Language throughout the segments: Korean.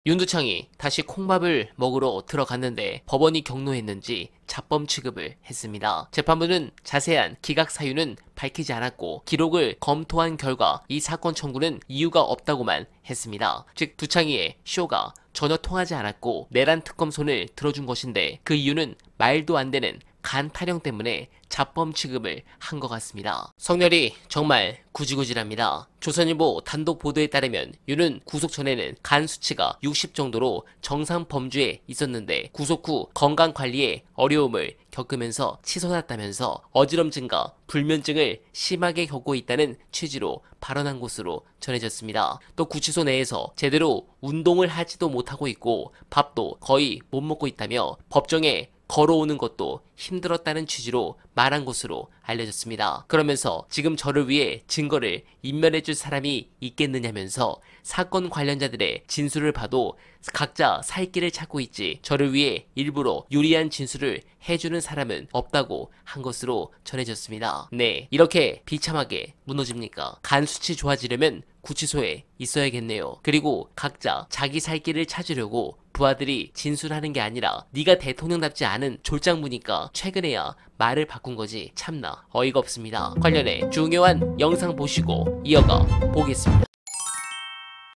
윤두창이 다시 콩밥을 먹으러 들어갔는데 법원이 경로했는지 자범 취급을 했습니다. 재판부는 자세한 기각 사유는 밝히지 않았고 기록을 검토한 결과 이 사건 청구는 이유가 없다고만 했습니다. 즉 두창이의 쇼가 전혀 통하지 않았고 내란 특검 손을 들어준 것인데 그 이유는 말도 안 되는 간 타령 때문에 자범 취급을 한 것 같습니다. 성렬이 정말 구질구질합니다. 조선일보 단독 보도에 따르면 윤은 구속 전에는 간 수치가 60 정도로 정상 범주에 있었는데 구속 후 건강 관리에 어려움을 겪으면서 치솟았다면서 어지럼증과 불면증을 심하게 겪고 있다는 취지로 발언한 것으로 전해졌습니다. 또 구치소 내에서 제대로 운동을 하지도 못하고 있고 밥도 거의 못 먹고 있다며 법정에 걸어오는 것도 힘들었다는 취지로 말한 것으로 알려졌습니다. 그러면서 지금 저를 위해 증거를 인멸해줄 사람이 있겠느냐면서 사건 관련자들의 진술을 봐도 각자 살 길을 찾고 있지 저를 위해 일부러 유리한 진술을 해주는 사람은 없다고 한 것으로 전해졌습니다. 네, 이렇게 비참하게 무너집니까? 간 수치 좋아지려면 구치소에 있어야겠네요. 그리고 각자 자기 살 길을 찾으려고 부하들이 진술하는 게 아니라 네가 대통령답지 않은 졸장부니까 최근에야 말을 바꾼 거지. 참나 어이가 없습니다. 관련해 중요한 영상 보시고 이어가 보겠습니다.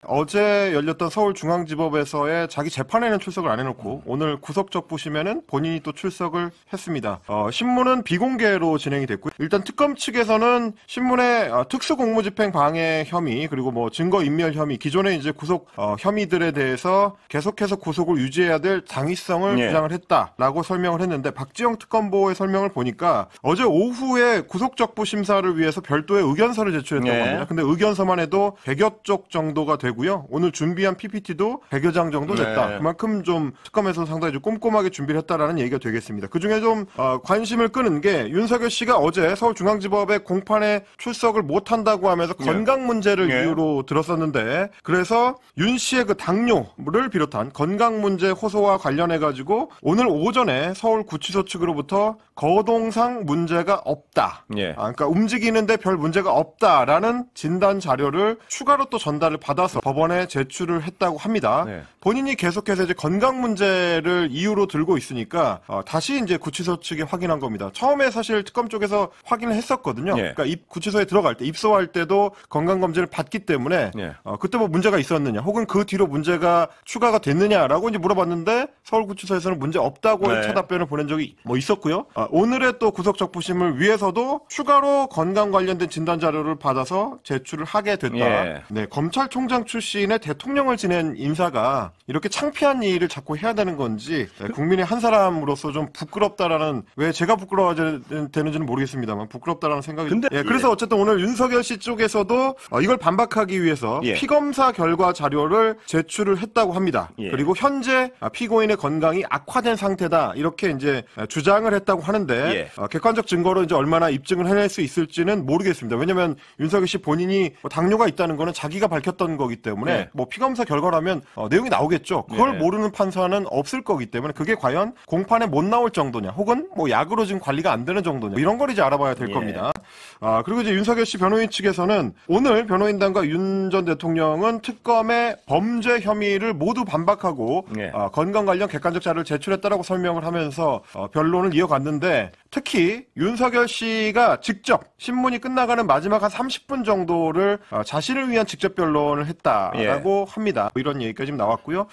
어제 열렸던 서울중앙지법에서의 자기 재판에는 출석을 안 해놓고 오늘 구속적 보시면은 본인이 또 출석을 했습니다. 신문은 비공개로 진행이 됐고요. 일단 특검 측에서는 신문의 특수공무집행 방해 혐의 그리고 뭐 증거인멸 혐의 기존의 이제 구속 혐의들에 대해서 계속해서 구속을 유지해야 될 당위성을 주장을 했다라고 설명을 했는데 박지영 특검보의 설명을 보니까 어제 오후에 구속적부 심사를 위해서 별도의 의견서를 제출했다고 합니다. 근데 의견서만 해도 100여 쪽 정도가 되고요. 오늘 준비한 PPT도 100여 장 정도 됐다. 그만큼 좀 특검에서 상당히 좀 꼼꼼하게 준비를 했다라는 얘기가 되겠습니다. 그중에 좀 관심을 끄는 게 윤석열 씨가 어제 서울중앙지법의 공판에 출석을 못한다고 하면서 건강 문제를 이유로 들었었는데 그래서 윤 씨의 그 당뇨를 비롯한 건강 문제 호소와 관련해가지고 오늘 오전에 서울구치소 측으로부터 거동상 문제가 없다. 그러니까 움직이는데 별 문제가 없다라는 진단 자료를 추가로 또 전달을 받아서 법원에 제출을 했다고 합니다. 본인이 계속해서 이제 건강 문제를 이유로 들고 있으니까 다시 이제 구치소 측에 확인한 겁니다. 처음에 사실 특검 쪽에서 확인을 했었거든요. 그러니까 구치소에 들어갈 때 입소할 때도 건강 검진을 받기 때문에 그때 뭐 문제가 있었느냐, 혹은 그 뒤로 문제가 추가가 됐느냐라고 이제 물어봤는데 서울구치소에서는 문제 없다고 차 답변을 보낸 적이 뭐 있었고요. 오늘의 또 구속적부심을 위해서도 추가로 건강 관련된 진단 자료를 받아서 제출을 하게 됐다. 검찰총장 출신의 대통령을 지낸 인사가 이렇게 창피한 일을 자꾸 해야 되는 건지 국민의 한 사람으로서 좀 부끄럽다라는, 왜 제가 부끄러워야 되는지는 모르겠습니다만 부끄럽다라는 생각이. 그래서 어쨌든 오늘 윤석열 씨 쪽에서도 이걸 반박하기 위해서 피검사 결과 자료를 제출을 했다고 합니다. 그리고 현재 피고인의 건강이 악화된 상태다 이렇게 이제 주장을 했다고 하는데 객관적 증거로 이제 얼마나 입증을 해낼 수 있을지는 모르겠습니다. 왜냐면 윤석열 씨 본인이 당뇨가 있다는 거는 자기가 밝혔던 거기 때문에 뭐 피검사 결과라면 내용이 나오겠죠. 그걸 모르는 판사는 없을 거기 때문에 그게 과연 공판에 못 나올 정도냐, 혹은 뭐 약으로 지금 관리가 안 되는 정도냐, 이런 걸 이제 알아봐야 될 겁니다. 그리고 이제 윤석열 씨 변호인 측에서는 오늘 변호인단과 윤 전 대통령은 특검의 범죄 혐의를 모두 반박하고 건강 관련 객관적 자료를 제출했다라고 설명을 하면서 변론을 이어갔는데, 특히 윤석열 씨가 직접 신문이 끝나가는 마지막 한 30분 정도를 자신을 위한 직접 변론을 했다라고 합니다. 이런 얘기까지 나왔고요.